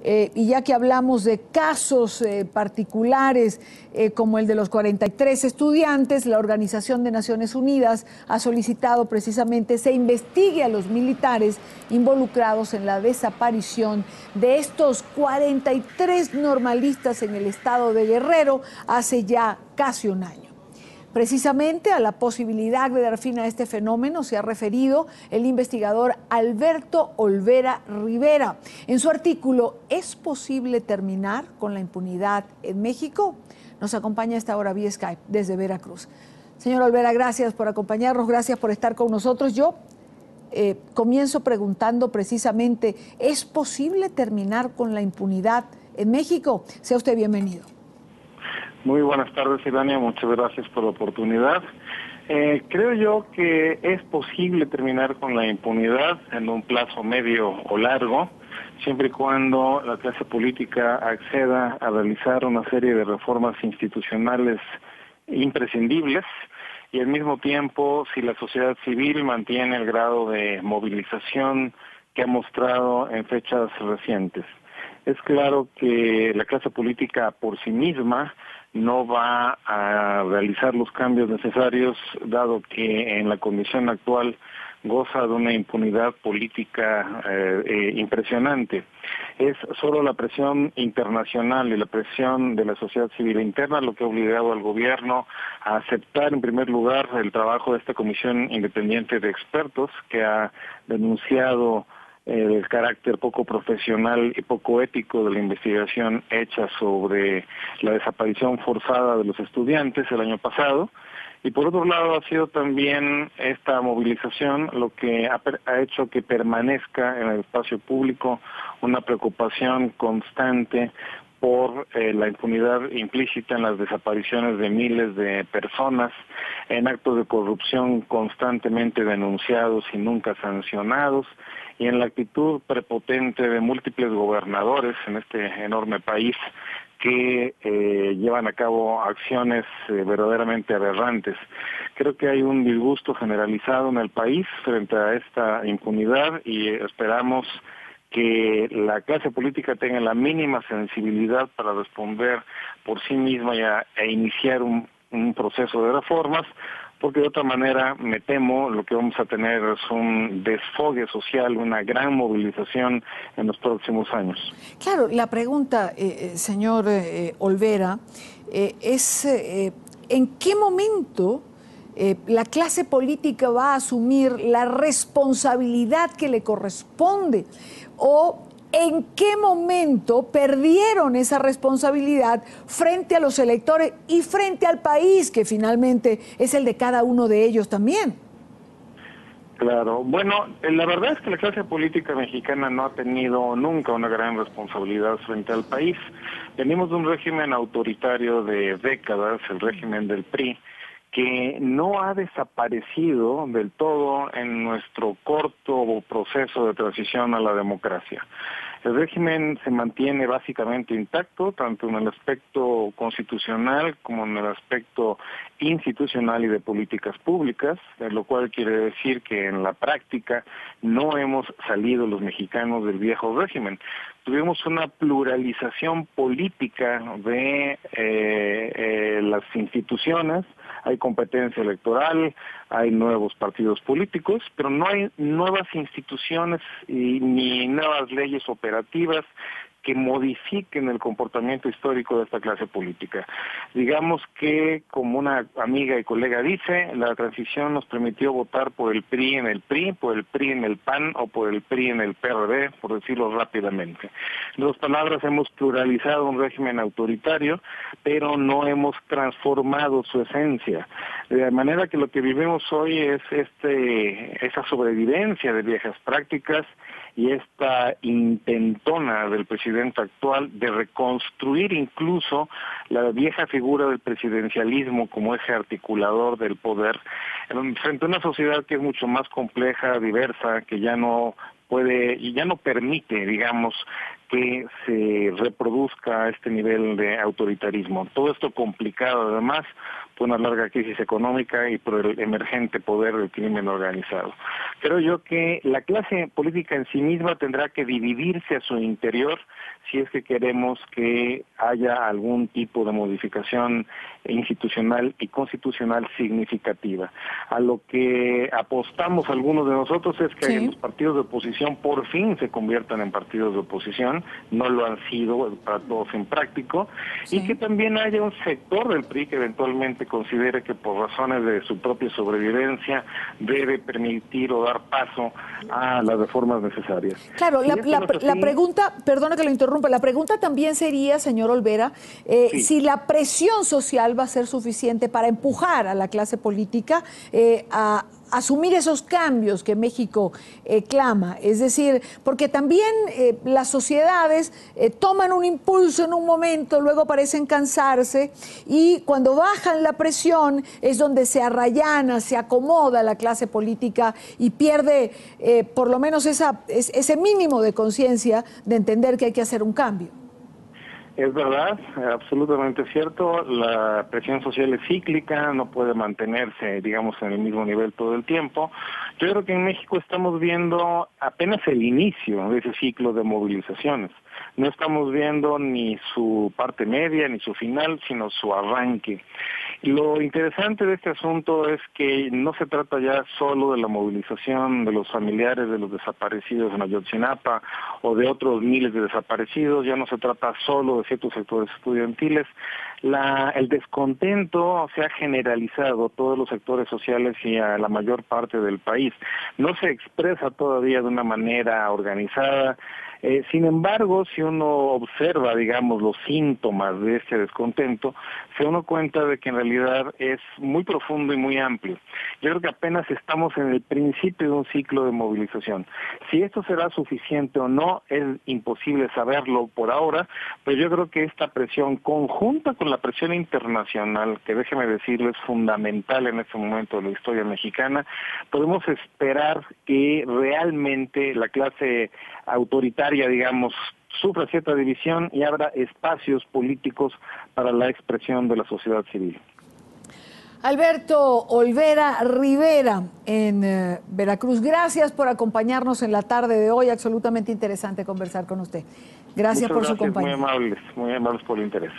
Y ya que hablamos de casos particulares como el de los 43 estudiantes, la Organización de Naciones Unidas ha solicitado precisamente se investigue a los militares involucrados en la desaparición de estos 43 normalistas en el estado de Guerrero hace ya casi un año. Precisamente a la posibilidad de dar fin a este fenómeno se ha referido el investigador Alberto Olvera Rivera. En su artículo, ¿es posible terminar con la impunidad en México? Nos acompaña a esta hora vía Skype desde Veracruz. Señor Olvera, gracias por acompañarnos, gracias por estar con nosotros. Yo comienzo preguntando precisamente, ¿es posible terminar con la impunidad en México? Sea usted bienvenido. Muy buenas tardes, Idania, muchas gracias por la oportunidad. Creo yo que es posible terminar con la impunidad en un plazo medio o largo, siempre y cuando la clase política acceda a realizar una serie de reformas institucionales imprescindibles y al mismo tiempo si la sociedad civil mantiene el grado de movilización que ha mostrado en fechas recientes. Es claro que la clase política por sí misma no va a realizar los cambios necesarios, dado que en la condición actual goza de una impunidad política impresionante. Es solo la presión internacional y la presión de la sociedad civil interna lo que ha obligado al gobierno a aceptar en primer lugar el trabajo de esta comisión independiente de expertos que ha denunciado el carácter poco profesional y poco ético de la investigación hecha sobre la desaparición forzada de los estudiantes el año pasado. Y por otro lado ha sido también esta movilización lo que ha hecho que permanezca en el espacio público una preocupación constante por la impunidad implícita en las desapariciones de miles de personas, en actos de corrupción constantemente denunciados y nunca sancionados, y en la actitud prepotente de múltiples gobernadores en este enorme país que llevan a cabo acciones verdaderamente aberrantes. Creo que hay un disgusto generalizado en el país frente a esta impunidad y esperamos que la clase política tenga la mínima sensibilidad para responder por sí misma e iniciar un proceso de reformas, porque de otra manera me temo lo que vamos a tener es un desfogue social, una gran movilización en los próximos años. Claro, la pregunta, señor Olvera, es ¿en qué momento la clase política va a asumir la responsabilidad que le corresponde? ¿O en qué momento perdieron esa responsabilidad frente a los electores y frente al país, que finalmente es el de cada uno de ellos también? Claro, bueno, la verdad es que la clase política mexicana no ha tenido nunca una gran responsabilidad frente al país. Venimos de un régimen autoritario de décadas, el régimen del PRI, que no ha desaparecido del todo en nuestro corto proceso de transición a la democracia. El régimen se mantiene básicamente intacto, tanto en el aspecto constitucional como en el aspecto institucional y de políticas públicas, lo cual quiere decir que en la práctica no hemos salido los mexicanos del viejo régimen. Tuvimos una pluralización política de las instituciones, hay competencia electoral, hay nuevos partidos políticos, pero no hay nuevas instituciones ni nuevas leyes operativas que modifiquen el comportamiento histórico de esta clase política. Digamos que, como una amiga y colega dice, la transición nos permitió votar por el PRI en el PRI, por el PRI en el PAN o por el PRI en el PRD, por decirlo rápidamente. En otras palabras, hemos pluralizado un régimen autoritario, pero no hemos transformado su esencia. De manera que lo que vivimos hoy es esa sobrevivencia de viejas prácticas y esta intentona del presidente actual de reconstruir incluso la vieja figura del presidencialismo como ese articulador del poder, frente a una sociedad que es mucho más compleja, diversa, que ya no puede y ya no permite, digamos, que se reproduzca este nivel de autoritarismo. Todo esto complicado además por una larga crisis económica y por el emergente poder del crimen organizado. Creo yo que la clase política en sí misma tendrá que dividirse a su interior si es que queremos que haya algún tipo de modificación institucional y constitucional significativa. A lo que apostamos algunos de nosotros es que los partidos de oposición por fin se conviertan en partidos de oposición, no lo han sido para todos en práctico, y que también haya un sector del PRI que eventualmente considere que por razones de su propia sobrevivencia debe permitir o dar paso a las reformas necesarias. Claro, la pregunta, perdona que lo interrumpa, la pregunta también sería, señor Olvera, si la presión social va a ser suficiente para empujar a la clase política a asumir esos cambios que México clama. Es decir, porque también las sociedades toman un impulso en un momento, luego parecen cansarse y cuando bajan la presión es donde se arrayana, se acomoda la clase política y pierde por lo menos ese mínimo de conciencia de entender que hay que hacer un cambio. Es verdad, absolutamente cierto, la presión social es cíclica, no puede mantenerse, digamos, en el mismo nivel todo el tiempo. Yo creo que en México estamos viendo apenas el inicio de ese ciclo de movilizaciones. No estamos viendo ni su parte media ni su final, sino su arranque. Lo interesante de este asunto es que no se trata ya solo de la movilización de los familiares de los desaparecidos en Ayotzinapa o de otros miles de desaparecidos, ya no se trata solo de ciertos sectores estudiantiles. El descontento se ha generalizado a todos los sectores sociales y a la mayor parte del país. No se expresa todavía de una manera organizada. Sin embargo, si uno observa, digamos, los síntomas de este descontento, se da uno cuenta de que en realidad es muy profundo y muy amplio. Yo creo que apenas estamos en el principio de un ciclo de movilización. Si esto será suficiente o no, es imposible saberlo por ahora, pero yo creo que esta presión conjunta con la presión internacional, que déjeme decirlo, es fundamental en este momento de la historia mexicana, podemos esperar que realmente la clase autoritaria, digamos, sufra cierta división y abra espacios políticos para la expresión de la sociedad civil. Alberto Olvera Rivera, en Veracruz, gracias por acompañarnos en la tarde de hoy, absolutamente interesante conversar con usted. Gracias por su compañía. Muy amables por el interés.